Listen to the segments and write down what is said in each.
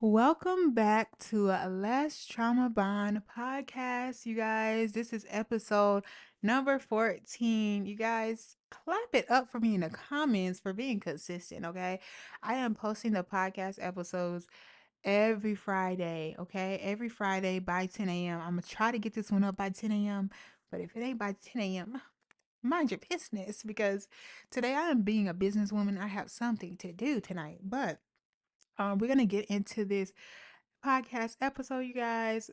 Welcome back to Less Trauma Bond podcast, you guys. This is episode number 14. You guys, clap it up for me in the comments for being consistent, okay? I am posting the podcast episodes every Friday, okay? Every Friday by 10 a.m. I'm going to try to get this one up by 10 a.m., but if it ain't by 10 a.m., mind your business because today I am being a businesswoman. I have something to do tonight, but we're going to get into this podcast episode, you guys.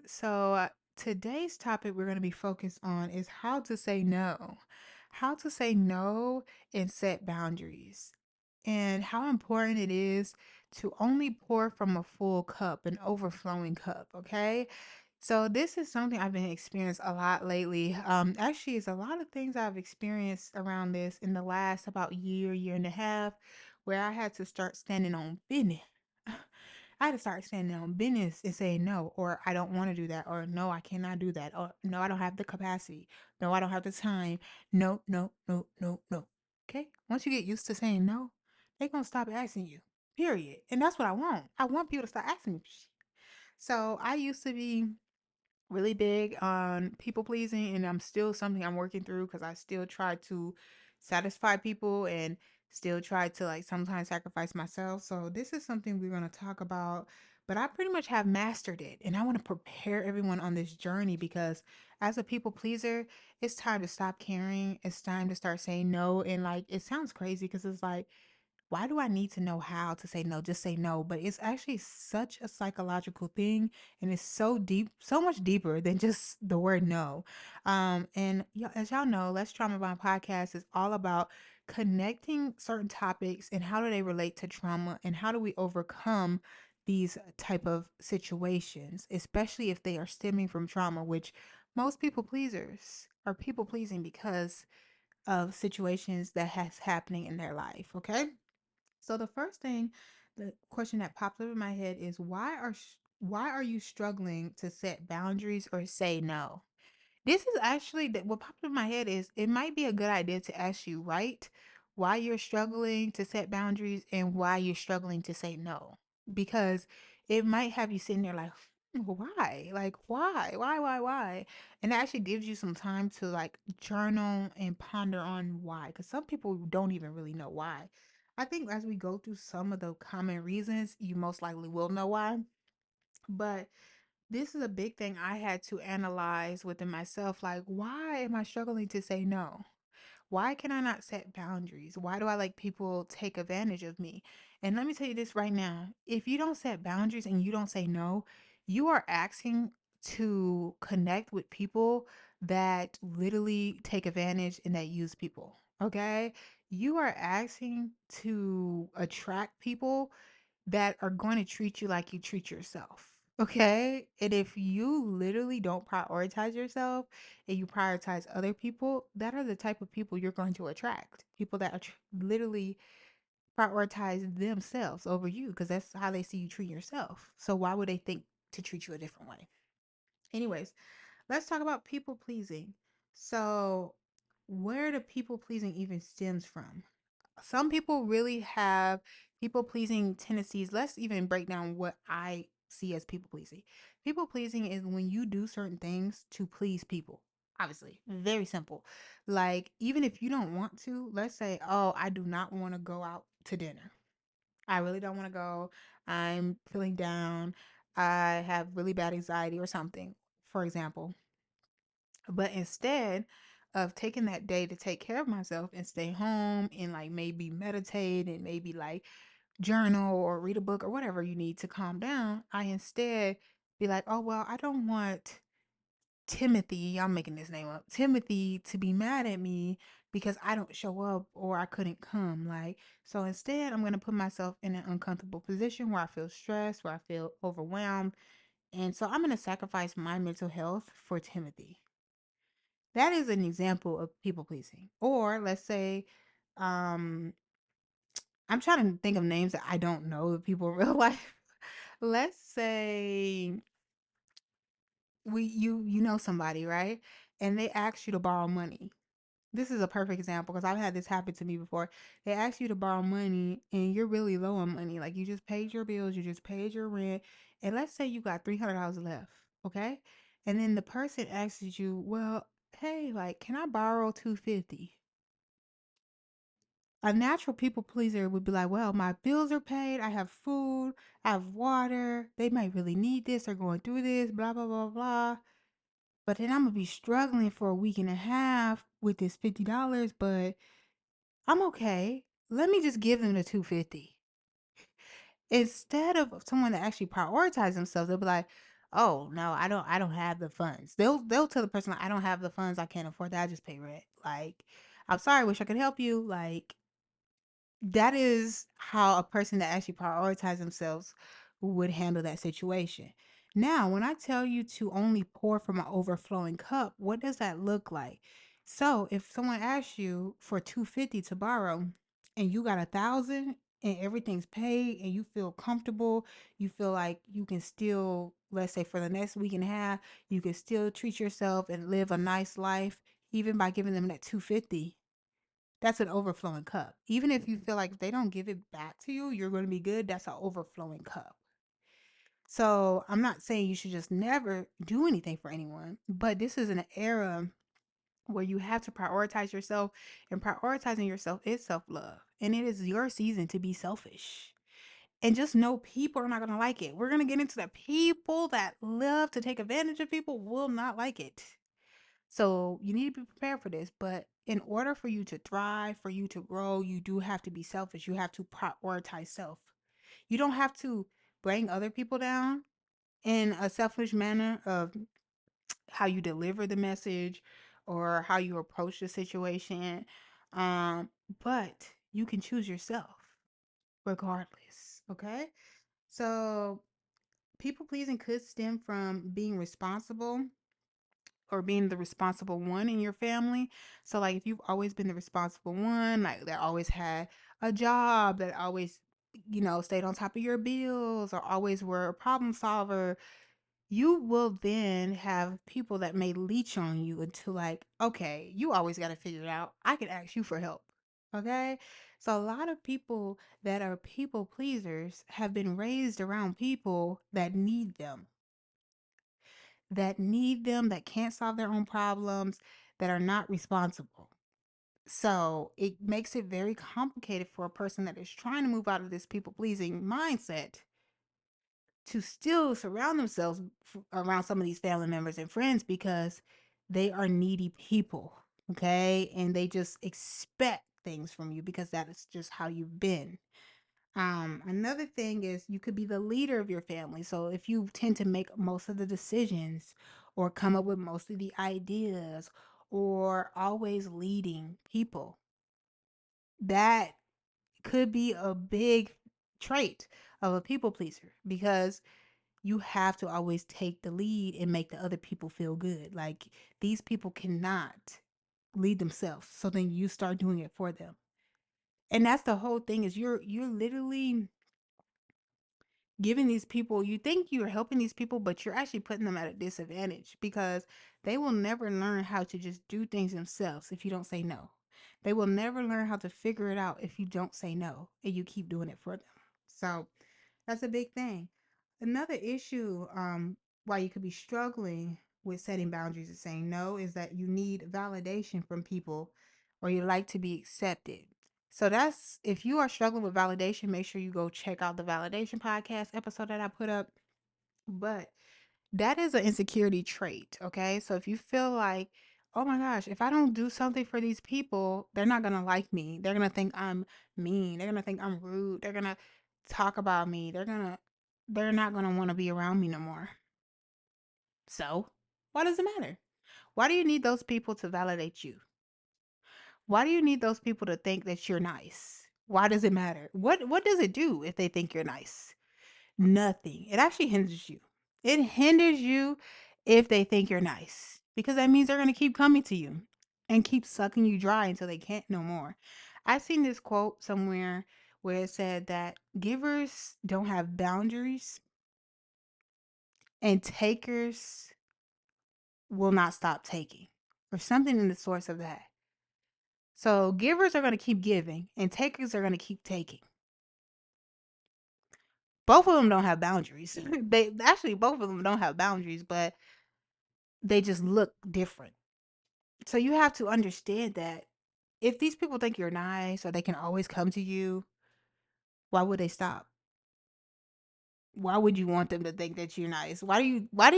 Today's topic we're going to be focused on is how to say no. How to say no and set boundaries. And how important it is to only pour from a full cup, an overflowing cup, okay? So this is something I've been experiencing a lot lately. Actually, it's a lot of things I've experienced around this in the last about year and a half, where I had to start standing on business. I had to start standing on business and saying no, or I don't want to do that, or no, I cannot do that, or no, I don't have the capacity. No, I don't have the time. No, no, no, no, no. Okay? Once you get used to saying no, they're going to stop asking you, period. And that's what I want. I want people to start asking me. So I used to be really big on people pleasing, and I'm still something I'm working through because I still try to satisfy people and still try to like sometimes sacrifice myself. So this is something we're going to talk about, but I pretty much have mastered it, and I want to prepare everyone on this journey because as a people pleaser, it's time to stop caring. It's time to start saying no. And like it sounds crazy because it's like, why do I need to know how to say no? Just say no. But it's actually such a psychological thing, and it's so deep, so much deeper than just the word no. And as y'all know, Let's Trauma Bond podcast is all about connecting certain topics and how do they relate to trauma and how do we overcome these type of situations, especially if they are stemming from trauma, which most people pleasers are people pleasing because of situations that has happening in their life. Okay. So the question that popped up in my head is why are you struggling to set boundaries or say no? This is actually what popped up in my head is it might be a good idea to ask you, right, why you're struggling to set boundaries and why you're struggling to say no. Because it might have you sitting there like, why? Like, why? Why? And it actually gives you some time to like journal and ponder on why. Because some people don't even really know why. I think as we go through some of the common reasons, you most likely will know why. But this is a big thing I had to analyze within myself. Like, why am I struggling to say no? Why can I not set boundaries? Why do I like people take advantage of me? And let me tell you this right now. If you don't set boundaries and you don't say no, you are asking to connect with people that literally take advantage and that use people. Okay? You are asking to attract people that are going to treat you like you treat yourself. Okay. And if you literally don't prioritize yourself and you prioritize other people, that are the type of people you're going to attract. People that literally prioritize themselves over you because that's how they see you treat yourself. So why would they think to treat you a different way? Anyways, let's talk about people pleasing. So, where the people pleasing even stems from? Some people really have people pleasing tendencies. Let's even break down what I see as people pleasing. People pleasing is when you do certain things to please people. Obviously, very simple. Like, even if you don't want to, let's say, oh, I do not want to go out to dinner. I really don't want to go. I'm feeling down. I have really bad anxiety or something, for example. But instead of taking that day to take care of myself and stay home and like maybe meditate and maybe like journal or read a book or whatever you need to calm down, I instead be like, oh, well, I don't want Timothy, I'm making this name up, Timothy to be mad at me because I don't show up or I couldn't come. Like, so instead, I'm going to put myself in an uncomfortable position where I feel stressed, where I feel overwhelmed. And so I'm going to sacrifice my mental health for Timothy. That is an example of people pleasing. Or let's say, um, I'm trying to think of names that I don't know the people in real life. Let's say you know somebody, right? And they ask you to borrow money. this is a perfect example because I've had this happen to me before. They ask you to borrow money and you're really low on money. Like you just paid your bills, you just paid your rent, and let's say you got $300 left, okay? And then the person asks you, "Well, hey, like, can I borrow 250?" A natural people pleaser would be like, "Well, my bills are paid, I have food, I have water. They might really need this. They're going through this, blah blah blah blah." But then I'm gonna be struggling for a week and a half with this $50, but I'm okay. Let me just give them the 250. Instead of someone that actually prioritize themselves, they'll be like, "Oh no, I don't have the funds." They'll tell the person like, "I don't have the funds, I can't afford that, I just pay rent." Like, "I'm sorry, wish I could help you." Like, that is how a person that actually prioritizes themselves would handle that situation. Now, when I tell you to only pour from an overflowing cup, what does that look like? So, if someone asks you for 250 to borrow and you got 1,000 and everything's paid and you feel comfortable, you feel like you can still, let's say for the next week and a half, you can still treat yourself and live a nice life even by giving them that 250. That's an overflowing cup. Even if you feel like if they don't give it back to you, you're going to be good. That's an overflowing cup. So I'm not saying you should just never do anything for anyone, but this is an era where you have to prioritize yourself, and prioritizing yourself is self love. And it is your season to be selfish. And just know people are not going to like it. We're going to get into that. People that love to take advantage of people will not like it. So you need to be prepared for this. But in order for you to thrive, for you to grow, you do have to be selfish. You have to prioritize self. You don't have to bring other people down in a selfish manner of how you deliver the message or how you approach the situation. Um, but you can choose yourself regardless. Okay. So people pleasing could stem from being responsible or being the responsible one in your family. So like if you've always been the responsible one, like that always had a job, that always, stayed on top of your bills or always were a problem solver, you will then have people that may leech on you until like, okay, you always got to figure it out. I can ask you for help. Okay? So a lot of people that are people pleasers have been raised around people that need them, that can't solve their own problems, that are not responsible. So it makes it very complicated for a person that is trying to move out of this people pleasing mindset to still surround themselves around some of these family members and friends because they are needy people. Okay. And they just expect things from you because that is just how you've been. Another thing is you could be the leader of your family. So if you tend to make most of the decisions or come up with most of the ideas or always leading people, that could be a big trait of a people pleaser because you have to always take the lead and make the other people feel good. Like these people cannot lead themselves. So then you start doing it for them. And that's the whole thing is you're literally giving these people, you think you're helping these people, but you're actually putting them at a disadvantage because they will never learn how to just do things themselves if you don't say no. They will never learn how to figure it out if you don't say no and you keep doing it for them. So that's a big thing. Another issue why you could be struggling with setting boundaries and saying no is that you need validation from people or you like to be accepted. So that's if you are struggling with validation, make sure you go check out the validation podcast episode that I put up. But that is an insecurity trait, okay? So if you feel like, oh my gosh, if I don't do something for these people, they're not gonna like me. They're gonna think I'm mean. They're gonna think I'm rude. They're gonna talk about me. They're not gonna want to be around me no more. So why does it matter? Why do you need those people to validate you? Why do you need those people to think that you're nice? Why does it matter? What does it do if they think you're nice? Nothing. It actually hinders you. It hinders you if they think you're nice because that means they're going to keep coming to you and keep sucking you dry until they can't no more. I seen this quote somewhere where it said that givers don't have boundaries and takers will not stop taking or something in the source of that. So givers are going to keep giving and takers are going to keep taking. Both of them don't have boundaries. They actually both of them don't have boundaries, but they just look different. So you have to understand that if these people think you're nice or they can always come to you, why would they stop? Why would you want them to think that you're nice? Why do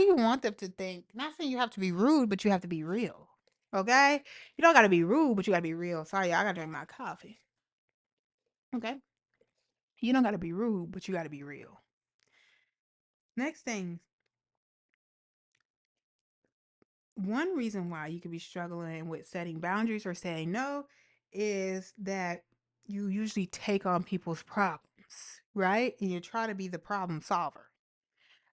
you want them to think, not saying you have to be rude, but you have to be real. Okay? You don't gotta be rude, but you gotta be real. Sorry, I gotta drink my coffee. Okay? You don't gotta be rude, but you gotta be real. Next thing, one reason why you could be struggling with setting boundaries or saying no is that you usually take on people's problems, right? And you try to be the problem solver.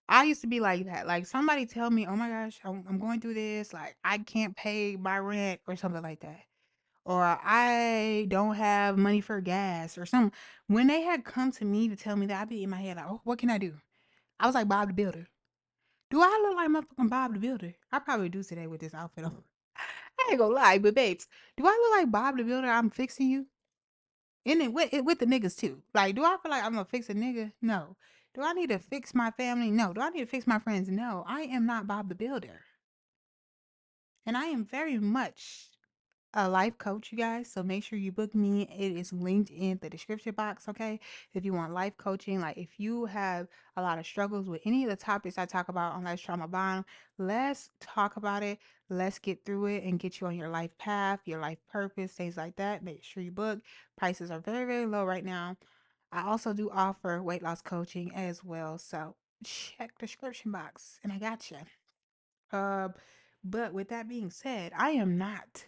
I used to be like that. Like somebody tell me, "Oh my gosh, I'm going through this. Like I can't pay my rent or something like that, or I don't have money for gas or something." When they had come to me to tell me that, I'd be in my head like, "Oh, what can I do?" I was like Bob the Builder. Do I look like motherfucking Bob the Builder? I probably do today with this outfit on. I ain't gonna lie, but babes, do I look like Bob the Builder? I'm fixing you, and then with the niggas too. Like, do I feel like I'm gonna fix a nigga? No. Do I need to fix my family? No. Do I need to fix my friends? No. I am not Bob the Builder. And I am very much a life coach, you guys. So make sure you book me. It is linked in the description box, okay? If you want life coaching, like if you have a lot of struggles with any of the topics I talk about on Let's Trauma Bond, let's talk about it. Let's get through it and get you on your life path, your life purpose, things like that. Make sure you book. Prices are very, very low right now. I also do offer weight loss coaching as well. So check description box and I got you. Uh, but with that being said, I am not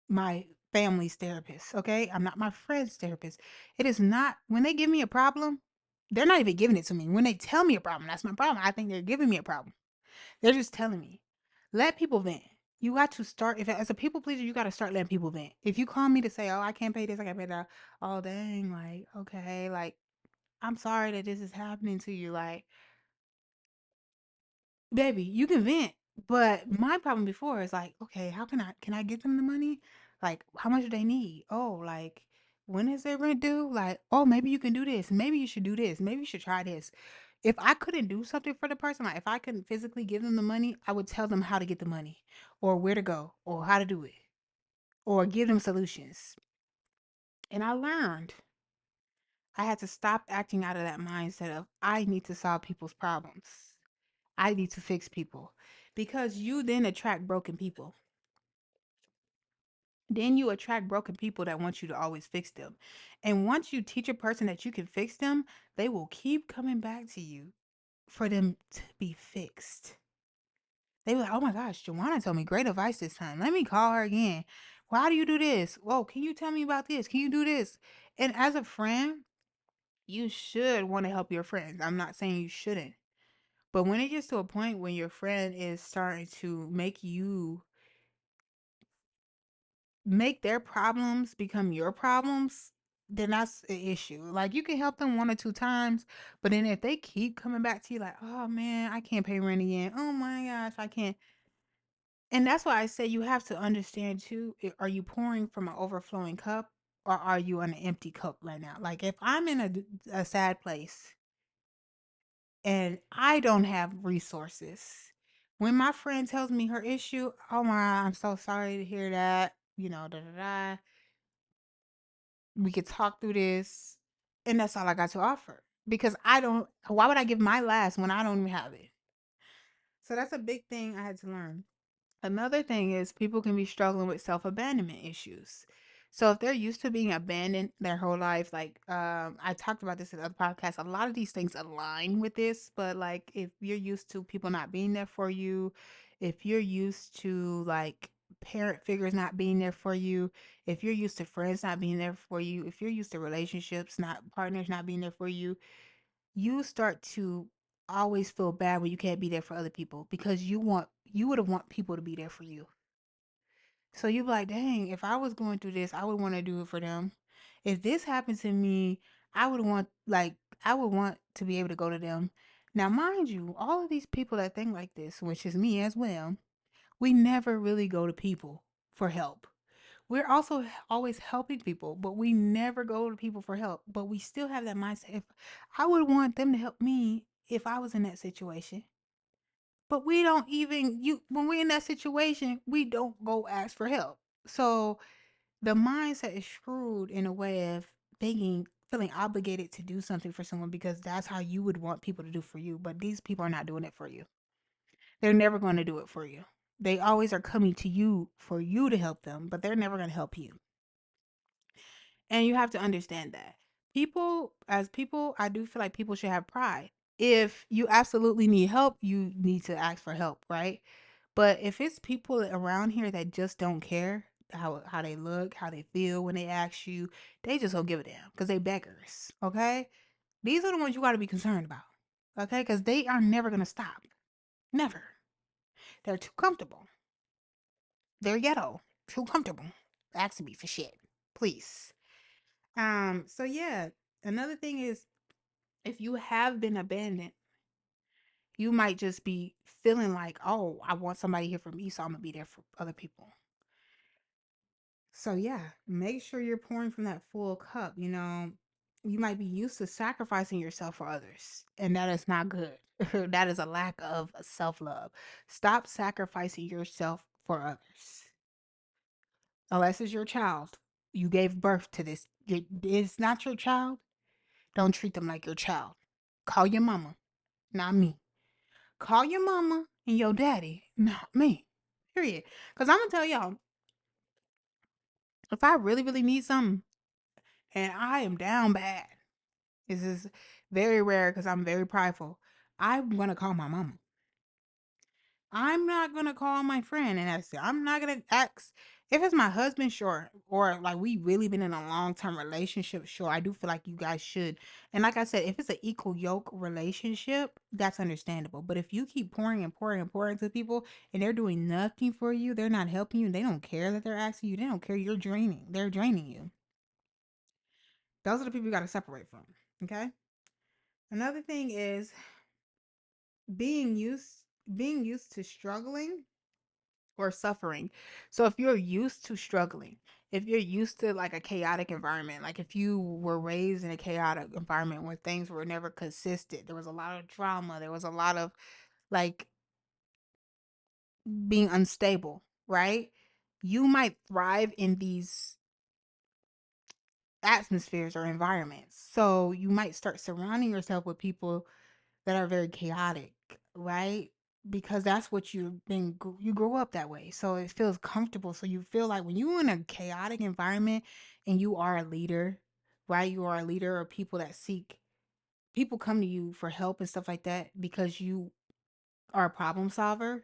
my family's therapist, okay? I'm not my friend's therapist. It is not, when they give me a problem, they're not even giving it to me. When they tell me a problem, that's my problem. I think they're giving me a problem. They're just telling me. Let people vent. You got to start, if as a people pleaser, you got to start letting people vent. If you call me to say, oh, I can't pay this, I can't pay that, oh, dang, like, okay, like, I'm sorry that this is happening to you. Like, baby, you can vent. But my problem before is like, okay, how can I get them the money? Like, how much do they need? Oh, like, when is their rent due? Like, oh, maybe you can do this. Maybe you should do this. Maybe you should try this. If I couldn't do something for the person, like if I couldn't physically give them the money, I would tell them how to get the money or where to go or how to do it or give them solutions. And I learned I had to stop acting out of that mindset of I need to solve people's problems. I need to fix people because you then attract broken people. Then you attract broken people that want you to always fix them. And once you teach a person that you can fix them, they will keep coming back to you for them to be fixed. They were like, oh my gosh, Joanna told me great advice this time. Let me call her again. Why do you do this? Whoa, can you tell me about this? Can you do this? And as a friend, you should want to help your friends. I'm not saying you shouldn't. But when it gets to a point when your friend is starting to make their problems become your problems, then that's an issue. Like you can help them one or two times, but then if they keep coming back to you like, oh man, I can't pay rent again. Oh my gosh, I can't. And that's why I say you have to understand too, are you pouring from an overflowing cup or are you in an empty cup right now? Like if I'm in a sad place and I don't have resources, when my friend tells me her issue, oh my, I'm so sorry to hear that, da da da. We could talk through this, and that's all I got to offer. Because I don't, why would I give my last when I don't even have it? So that's a big thing I had to learn. Another thing is people can be struggling with self-abandonment issues. So if they're used to being abandoned their whole life, like I talked about this in other podcasts, a lot of these things align with this, but like if you're used to people not being there for you, if you're used to like parent figures not being there for you, if you're used to friends not being there for you, if you're used to relationships, not partners not being there for you, you start to always feel bad when you can't be there for other people because you would have want people to be there for you. So you be like, dang, if I was going through this, I would want to do it for them. If this happened to me, I would want to be able to go to them. Now, mind you, all of these people that think like this, which is me as well, we never really go to people for help. We're also always helping people, but we never go to people for help. But we still have that mindset. If I would want them to help me if I was in that situation. But we don't even you when we're in that situation, we don't go ask for help. So the mindset is screwed in a way of feeling obligated to do something for someone because that's how you would want people to do for you. But these people are not doing it for you. They're never going to do it for you. They always are coming to you for you to help them, but they're never going to help you. And you have to understand that. As people, I do feel like people should have pride. If you absolutely need help, you need to ask for help, right? But if it's people around here that just don't care how they look, how they feel when they ask you, they just don't give a damn because they beggars, okay? These are the ones you got to be concerned about, okay? Because they are never going to stop. Never. They're too comfortable. They're ghetto. Too comfortable. Asking me for shit. Please. So yeah, another thing is if you have been abandoned, you might just be feeling like, oh, I want somebody here for me, so I'm gonna be there for other people. So yeah, make sure you're pouring from that full cup. You might be used to sacrificing yourself for others, and that is not good. That is a lack of self-love. Stop sacrificing yourself for others. Unless it's your child. You gave birth to this. It's not your child. Don't treat them like your child. Call your mama, not me. Call your mama and your daddy, not me. Period. Because I'm going to tell y'all, if I really, really need something and I am down bad, this is very rare because I'm very prideful. I'm going to call my mama. I'm not gonna call my friend and ask. I'm not gonna ask if it's my husband, sure, or like we really been in a long term relationship. Sure, I do feel like you guys should. And like I said, if it's an equal yoke relationship, that's understandable. But if you keep pouring and pouring and pouring to people and they're doing nothing for you, they're not helping you, they don't care that they're asking you, they don't care. You're draining. They're draining you. Those are the people you got to separate from. Okay. Another thing is being used being used to struggling or suffering. So if you're used to struggling, if you're used to like a chaotic environment, like if you were raised in a chaotic environment where things were never consistent, there was a lot of drama, there was a lot of like being unstable, right? You might thrive in these atmospheres or environments. So you might start surrounding yourself with people that are very chaotic, right? Because that's what you grow up that way. So it feels comfortable. So you feel like when you're in a chaotic environment and you are a leader, right? You are a leader or people come to you for help and stuff like that because you are a problem solver.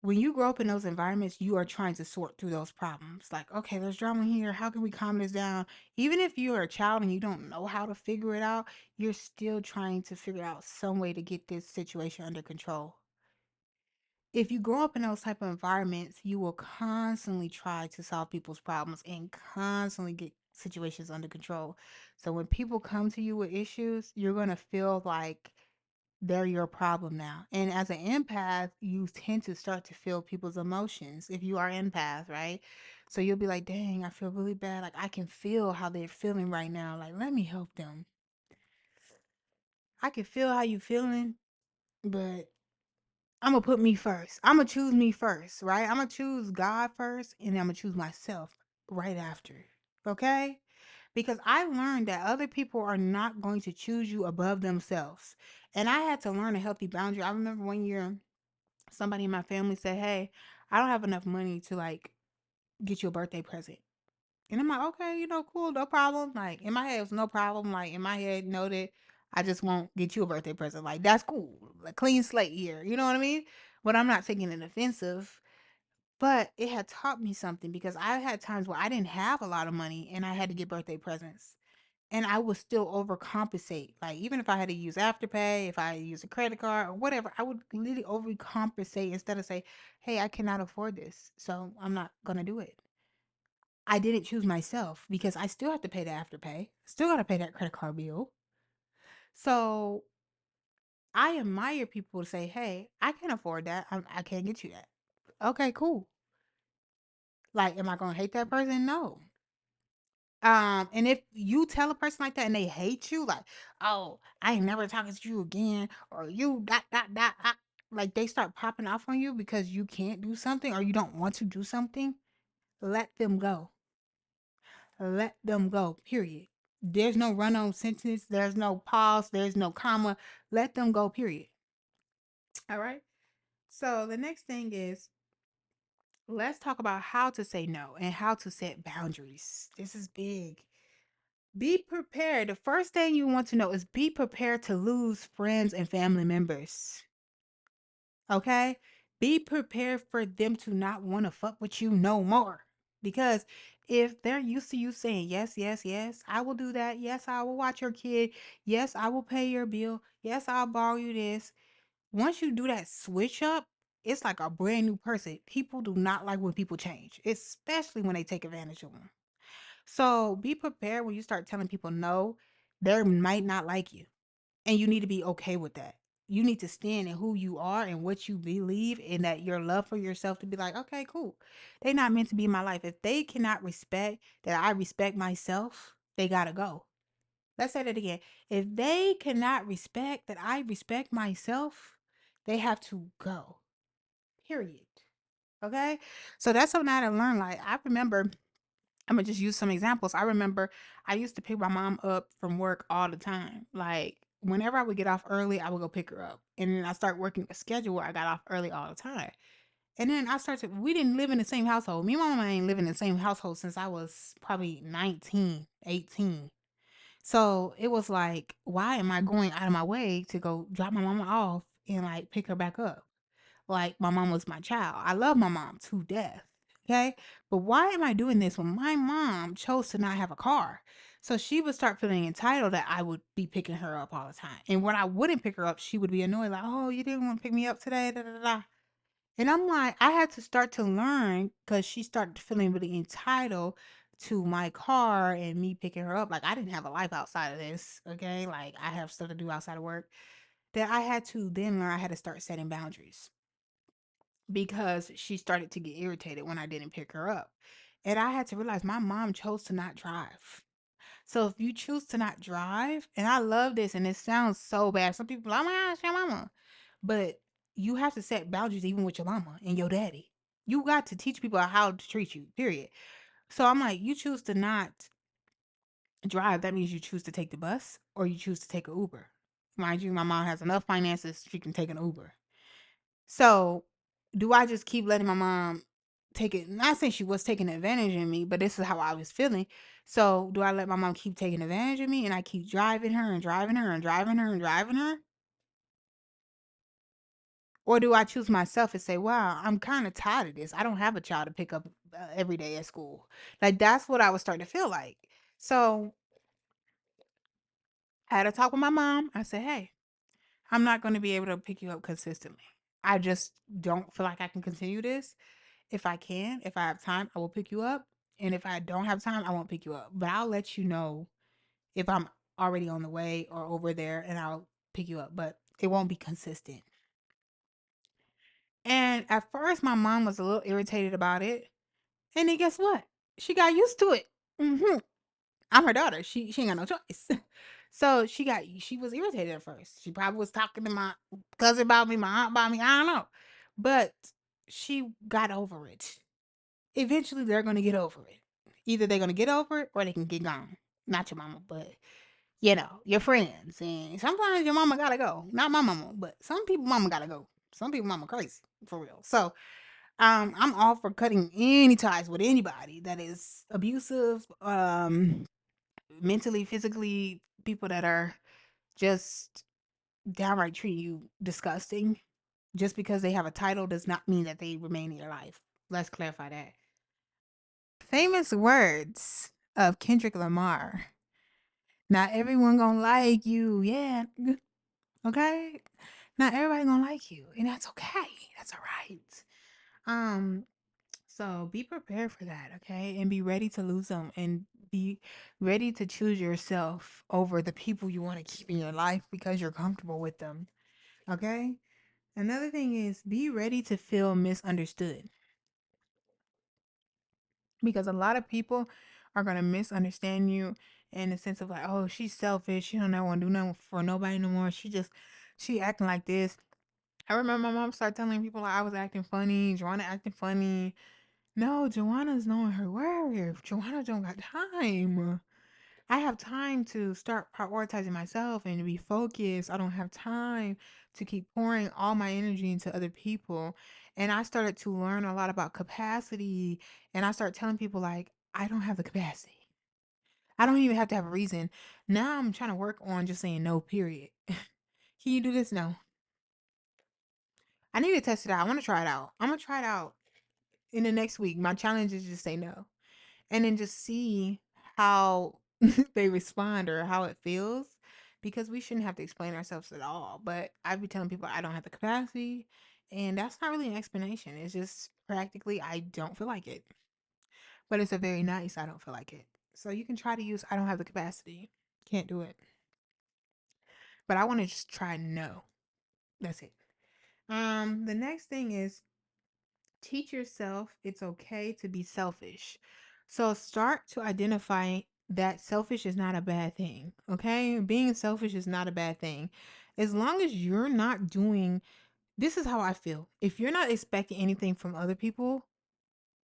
When you grow up in those environments, you are trying to sort through those problems. Like, okay, there's drama here. How can we calm this down? Even if you're a child and you don't know how to figure it out, you're still trying to figure out some way to get this situation under control. If you grow up in those type of environments, you will constantly try to solve people's problems and constantly get situations under control. So when people come to you with issues, you're going to feel like they're your problem now. And as an empath, you tend to start to feel people's emotions if you are empath, right? So you'll be like, dang, I feel really bad. Like I can feel how they're feeling right now. Like, let me help them. I can feel how you feeling, but I'm gonna put me first. I'm gonna choose me first, right? I'm gonna choose God first, and I'm gonna choose myself right after. Okay? Because I learned that other people are not going to choose you above themselves. And I had to learn a healthy boundary. I remember one year somebody in my family said, hey, I don't have enough money to like get you a birthday present. And I'm like, okay, cool, no problem. Like in my head, it was no problem. Like in my head, noted, I just won't get you a birthday present. Like that's cool. Like clean slate here. You know what I mean? But I'm not taking it offensive. But it had taught me something because I had times where I didn't have a lot of money and I had to get birthday presents. And I would still overcompensate. Like even if I had to use Afterpay, if I use a credit card or whatever, I would literally overcompensate instead of say, "Hey, I cannot afford this, so I'm not gonna do it." I didn't choose myself because I still have to pay the Afterpay, still got to pay that credit card bill. So I admire people to say, "Hey, I can afford that. I can't get you that." Okay, cool. Like, am I gonna hate that person? No. And if you tell a person like that and they hate you, like, oh, I ain't never talking to you again, or you dot dot dot, like they start popping off on you because you can't do something or you don't want to do something, let them go. Let them go. Period. There's no run on sentence. There's no pause. There's no comma. Let them go. Period. All right. So the next thing is, let's talk about how to say no and how to set boundaries. This is big. Be prepared. The first thing you want to know is be prepared to lose friends and family members. Okay? Be prepared for them to not want to fuck with you no more. Because if they're used to you saying, yes, yes, yes, I will do that. Yes, I will watch your kid. Yes, I will pay your bill. Yes, I'll borrow you this. Once you do that switch up, it's like a brand new person. People do not like when people change, especially when they take advantage of them. So be prepared when you start telling people no, they might not like you. And you need to be okay with that. You need to stand in who you are and what you believe, and that your love for yourself to be like, okay, cool. They're not meant to be in my life. If they cannot respect that I respect myself, they gotta go. Let's say that again. If they cannot respect that I respect myself, they have to go. Period. Okay? So that's something I had to learn. Like, I remember, I'm gonna just use some examples. I remember I used to pick my mom up from work all the time. Like, whenever I would get off early, I would go pick her up. And then I started working a schedule where I got off early all the time. And then I started, we didn't live in the same household. Me and my mama ain't living in the same household since I was probably 19, 18. So it was like, why am I going out of my way to go drop my mama off and like pick her back up? Like my mom was my child. I love my mom to death. Okay. But why am I doing this when my mom chose to not have a car? So she would start feeling entitled that I would be picking her up all the time. And when I wouldn't pick her up, she would be annoyed, like, oh, you didn't want to pick me up today. Da, da, da, da. And I'm like, I had to start to learn because she started feeling really entitled to my car and me picking her up. Like, I didn't have a life outside of this. Okay. Like, I have stuff to do outside of work. That I had to then learn I had to start setting boundaries because she started to get irritated when I didn't pick her up. And I had to realize my mom chose to not drive. So if you choose to not drive, and I love this, and it sounds so bad. Some people are like, oh my gosh, your mama. But you have to set boundaries even with your mama and your daddy. You got to teach people how to treat you, period. So I'm like, you choose to not drive. That means you choose to take the bus or you choose to take an Uber. Mind you, my mom has enough finances, she can take an Uber. So, do I just keep letting my mom take it? Not saying she was taking advantage of me, but this is how I was feeling. So, do I let my mom keep taking advantage of me and I keep driving her and driving her and driving her and driving her? Or do I choose myself and say, wow, I'm kind of tired of this. I don't have a child to pick up every day at school. Like, that's what I was starting to feel like. So, I had a talk with my mom. I said, hey, I'm not going to be able to pick you up consistently. I just don't feel like I can continue this. If I can, if I have time, I will pick you up. And if I don't have time, I won't pick you up. But I'll let you know if I'm already on the way or over there and I'll pick you up. But it won't be consistent. And at first, my mom was a little irritated about it. And then guess what? She got used to it. I'm her daughter. She ain't got no choice. So she was irritated at first. She probably was talking to my cousin about me, my aunt about me. I don't know. But she got over it. Eventually they're gonna get over it. Either they're gonna get over it or they can get gone. Not your mama, but your friends. And sometimes your mama gotta go. Not my mama, but some people mama gotta go. Some people mama crazy for real. So I'm all for cutting any ties with anybody that is abusive, mentally, physically, people that are just downright treating you disgusting. Just because they have a title does not mean that they remain in your life. Let's clarify that. Famous words of Kendrick Lamar. Not everyone gonna like you. Yeah. Okay. Not everybody gonna like you. And that's okay. That's all right. Um, so be prepared for that, okay? And be ready to lose them and be ready to choose yourself over the people you want to keep in your life because you're comfortable with them. Okay? Another thing is be ready to feel misunderstood. because a lot of people are going to misunderstand you in the sense of like, oh, she's selfish. She don't want to do nothing for nobody no more. She acting like this. I remember my mom started telling people like I was acting funny, Joanna acting funny. No, Joanna's knowing her worth. Joanna don't got time. I have time to start prioritizing myself and to be focused. I don't have time to keep pouring all my energy into other people. And I started to learn a lot about capacity. And I started telling people, like, I don't have the capacity. I don't even have to have a reason. Now I'm trying to work on just saying no, period. Can you do this? No. I need to test it out. I want to try it out. I'm going to try it out in the next week. My challenge is just say no. And then just see how they respond or how it feels, because we shouldn't have to explain ourselves at all. But I'd be telling people I don't have the capacity, and that's not really an explanation. It's just practically I don't feel like it. But it's a very nice I don't feel like it. So you can try to use I don't have the capacity. Can't do it. But I want to just try no. That's it. The next thing is teach yourself it's okay to be selfish. So start to identify that selfish is not a bad thing. Okay? Being selfish is not a bad thing. As long as you're not doing, this is how I feel. If you're not expecting anything from other people,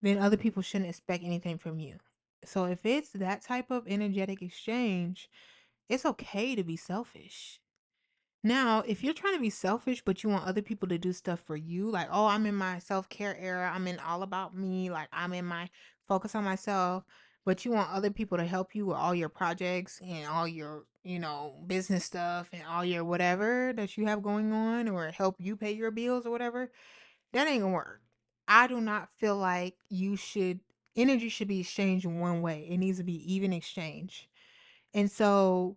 then other people shouldn't expect anything from you. So if it's that type of energetic exchange, it's okay to be selfish. Now, if you're trying to be selfish, but you want other people to do stuff for you, like, oh, I'm in my self care era, I'm in all about me, like, I'm in my focus on myself, but you want other people to help you with all your projects and all your, business stuff and all your whatever that you have going on, or help you pay your bills or whatever, that ain't gonna work. I do not feel like energy should be exchanged in one way. It needs to be even exchange. And so,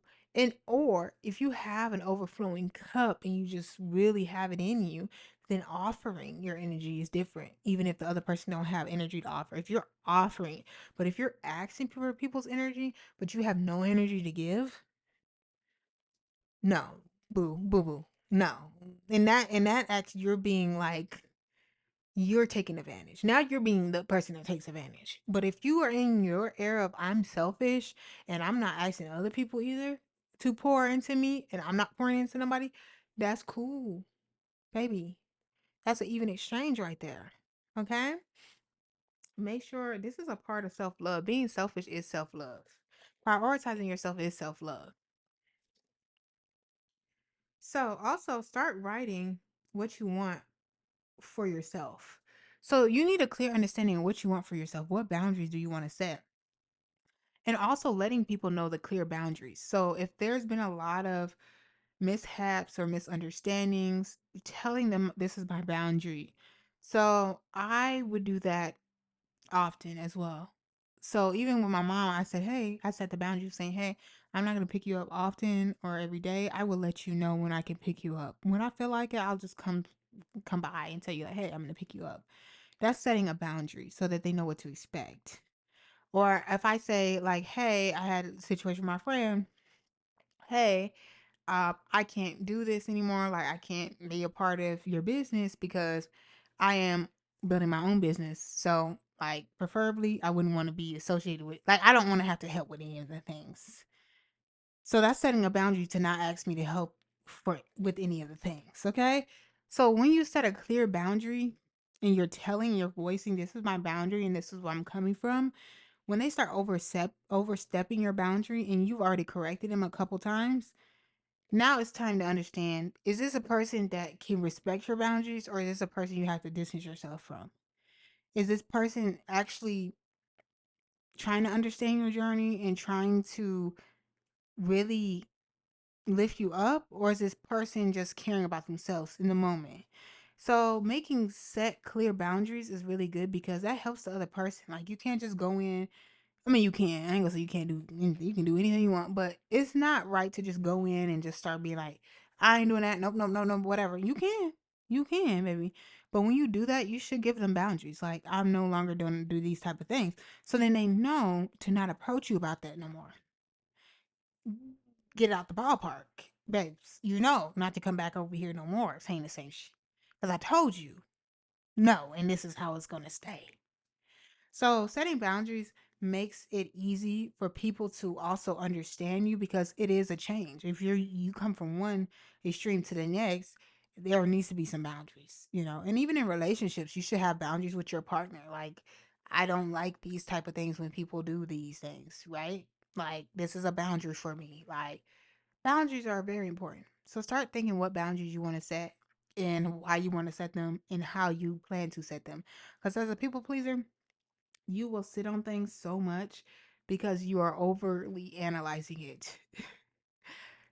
or if you have an overflowing cup and you just really have it in you, then offering your energy is different, even if the other person don't have energy to offer. If you're offering, but if you're asking for people's energy, but you have no energy to give, no, boo, boo, boo, no. In that act, you're being like you're taking advantage. Now you're being the person that takes advantage. But if you are in your era of I'm selfish and I'm not asking other people either to pour into me and I'm not pouring into nobody, that's cool, baby. That's an even exchange right there. Okay? Make sure this is a part of self love. Being selfish is self love. Prioritizing yourself is self love. So also start writing what you want for yourself. So you need a clear understanding of what you want for yourself. What boundaries do you want to set? And also letting people know the clear boundaries. So if there's been a lot of mishaps or misunderstandings, telling them this is my boundary. So I would do that often as well. So even with my mom, I said, hey, I set the boundary saying, hey, I'm not going to pick you up often or every day. I will let you know when I can pick you up. When I feel like it, I'll just come by and tell you like, hey, I'm going to pick you up. That's setting a boundary so that they know what to expect. Or if I say like, hey, I had a situation with my friend, hey, I can't do this anymore. Like I can't be a part of your business because I am building my own business. So like preferably I wouldn't want to be associated with like I don't want to have to help with any of the things. So that's setting a boundary to not ask me to help for with any of the things. Okay. So when you set a clear boundary and you're voicing this is my boundary and this is where I'm coming from, when they start overstepping your boundary and you've already corrected them a couple times, now it's time to understand, is this a person that can respect your boundaries or is this a person you have to distance yourself from? Is this person actually trying to understand your journey and trying to really lift you up, or is this person just caring about themselves in the moment? So making set clear boundaries is really good because that helps the other person. Like you can't just go in, I mean, you can. I ain't gonna say you can't do anything. You can do anything you want, but it's not right to just go in and just start being like, I ain't doing that. Nope, nope, nope, nope, whatever. You can, baby. But when you do that, you should give them boundaries. Like, I'm no longer going to do these type of things. So then they know to not approach you about that no more. Get out the ballpark, babes. You know not to come back over here no more saying the same shit. Because I told you, no, and this is how it's going to stay. So setting boundaries makes it easy for people to also understand you because it is a change. If you come from one extreme to the next, there needs to be some boundaries, you know. And even in relationships, you should have boundaries with your partner. Like, I don't like these type of things when people do these things, right? Like, this is a boundary for me. Like, boundaries are very important. So start thinking what boundaries you want to set and why you want to set them and how you plan to set them. Because as a people pleaser, you will sit on things so much because you are overly analyzing it.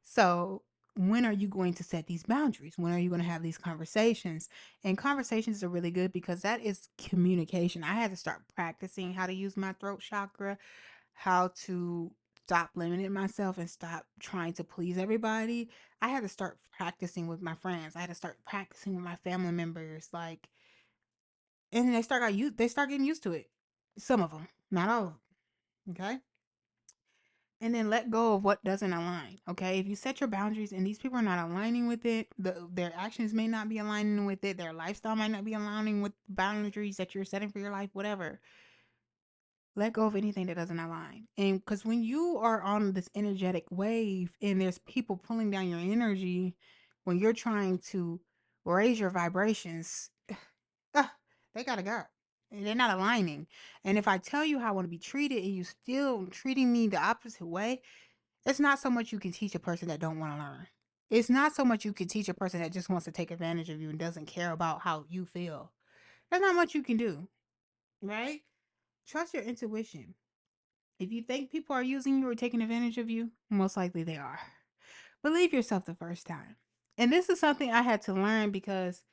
So, when are you going to set these boundaries? When are you going to have these conversations? And conversations are really good because that is communication. I had to start practicing how to use my throat chakra, how to stop limiting myself and stop trying to please everybody. I had to start practicing with my friends. I had to start practicing with my family members. Like, and they start getting used to it. Some of them, not all of them. Okay. And then let go of what doesn't align. Okay. If you set your boundaries and these people are not aligning with it, their actions may not be aligning with it, their lifestyle might not be aligning with boundaries that you're setting for your life, whatever. Let go of anything that doesn't align. And because when you are on this energetic wave and there's people pulling down your energy, when you're trying to raise your vibrations, ah, they gotta go. And they're not aligning. And if I tell you how I want to be treated and you still treating me the opposite way, it's not so much you can teach a person that don't want to learn. It's not so much you can teach a person that just wants to take advantage of you and doesn't care about how you feel. There's not much you can do, right? Trust your intuition. If you think people are using you or taking advantage of you, most likely they are. Believe yourself the first time. And this is something I had to learn because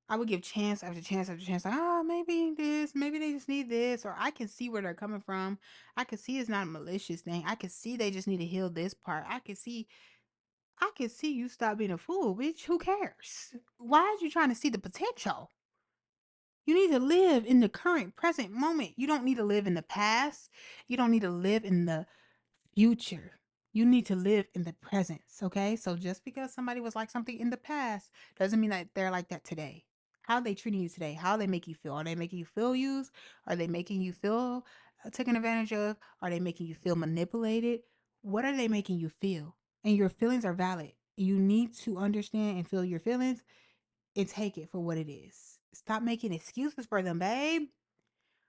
I would give chance after chance after chance. Like, oh, maybe this, maybe they just need this, or I can see where they're coming from. I can see it's not a malicious thing. I can see they just need to heal this part. I can see you stop being a fool, bitch. Who cares? Why are you trying to see the potential? You need to live in the current present moment. You don't need to live in the past. You don't need to live in the future. You need to live in the present, okay? So just because somebody was like something in the past doesn't mean that they're like that today. How are they treating you today? How they make you feel? Are they making you feel used? Are they making you feel taken advantage of? Are they making you feel manipulated? What are they making you feel? And your feelings are valid. You need to understand and feel your feelings and take it for what it is. Stop making excuses for them, babe.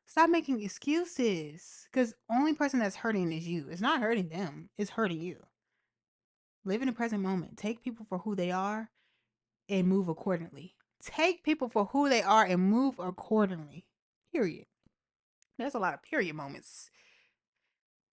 Stop making excuses. Because only person that's hurting is you. It's not hurting them. It's hurting you. Live in the present moment. Take people for who they are and move accordingly. Take people for who they are and move accordingly. Period. There's a lot of period moments.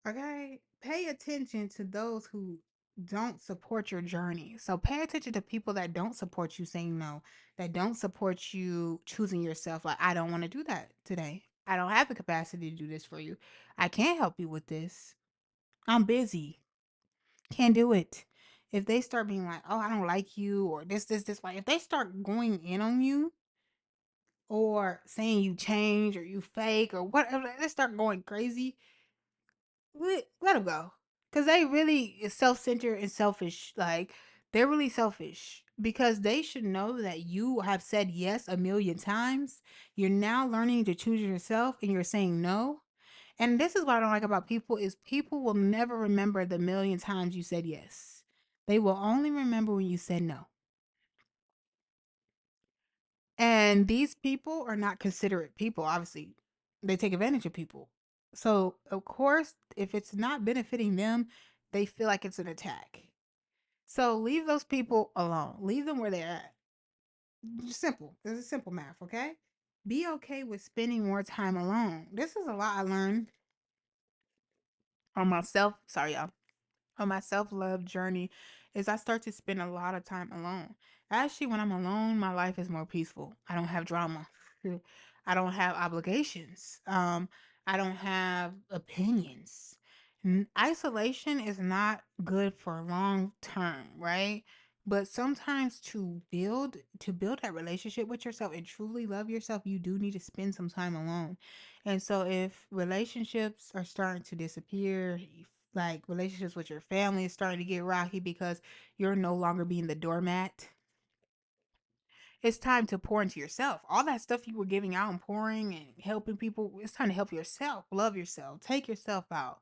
Okay? Pay attention to those who don't support your journey. So pay attention to people that don't support you saying no, that don't support you choosing yourself. Like, I don't want to do that today. I don't have the capacity to do this for you. I can't help you with this. I'm busy. Can't do it. If they start being like, oh, I don't like you, or this, like, if they start going in on you or saying you change or you fake or whatever, they start going crazy, let them go. Because they really is self-centered and selfish. Like, they're really selfish because they should know that you have said yes a million times. You're now learning to choose yourself and you're saying no. And this is what I don't like about people is people will never remember the million times you said yes. They will only remember when you said no. And these people are not considerate people, obviously. They take advantage of people. So, of course, if it's not benefiting them, they feel like it's an attack. So, leave those people alone. Leave them where they're at. Simple. This is simple math, okay? Be okay with spending more time alone. This is a lot I learned on myself. Sorry, y'all. On my self-love journey is I start to spend a lot of time alone. Actually, when I'm alone, my life is more peaceful. I don't have drama. I don't have obligations. I don't have opinions. Isolation is not good for long term, right? But sometimes to build that relationship with yourself and truly love yourself, you do need to spend some time alone. And so if relationships are starting to disappear, like relationships with your family is starting to get rocky because you're no longer being the doormat. It's time to pour into yourself. All that stuff you were giving out and pouring and helping people, it's time to help yourself. Love yourself. Take yourself out.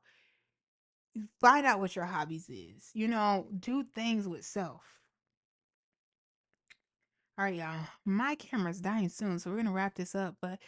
Find out what your hobbies is. Do things with self. All right, y'all. My camera's dying soon, so we're gonna wrap this up. But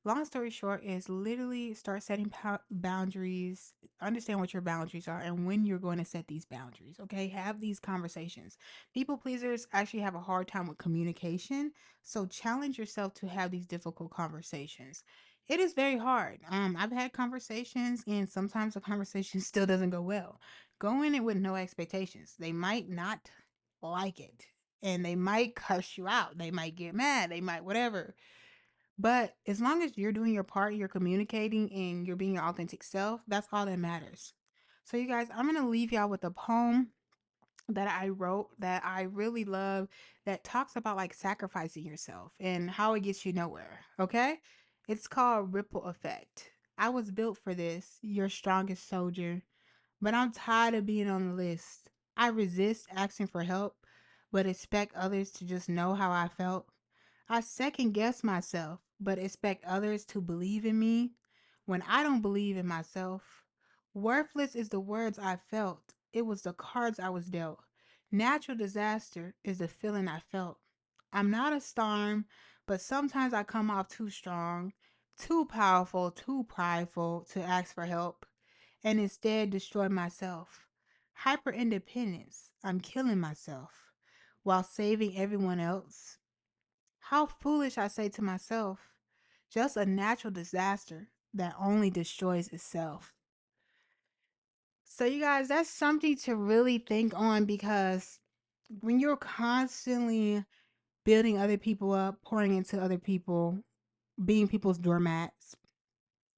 long story short is literally start setting boundaries. Understand what your boundaries are and when you're going to set these boundaries. Okay, have these conversations. People pleasers actually have a hard time with communication, so challenge yourself to have these difficult conversations. It is very hard. I've had conversations, and sometimes the conversation still doesn't go well. Go in it with no expectations. They might not like it and they might cuss you out. They might get mad. They might whatever. But as long as you're doing your part, you're communicating and you're being your authentic self, that's all that matters. So, you guys, I'm going to leave y'all with a poem that I wrote that I really love that talks about like sacrificing yourself and how it gets you nowhere. Okay. It's called Ripple Effect. I was built for this, your strongest soldier. But I'm tired of being on the list. I resist asking for help, but expect others to just know how I felt. I second guess myself, but expect others to believe in me when I don't believe in myself. Worthless is the words I felt. It was the cards I was dealt. Natural disaster is the feeling I felt. I'm not a storm, but sometimes I come off too strong, too powerful, too prideful to ask for help and instead destroy myself. Hyper independence, I'm killing myself while saving everyone else. How foolish, I say to myself. Just a natural disaster that only destroys itself. So, you guys, that's something to really think on because when you're constantly building other people up, pouring into other people, being people's doormats,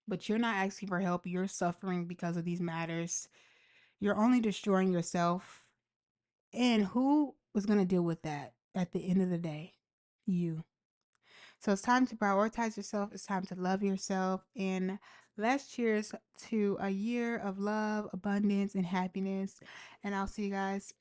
but you're not asking for help, you're suffering because of these matters, you're only destroying yourself. And who was going to deal with that at the end of the day? You. So it's time to prioritize yourself. It's time to love yourself. And let's cheers to a year of love, abundance, and happiness. And I'll see you guys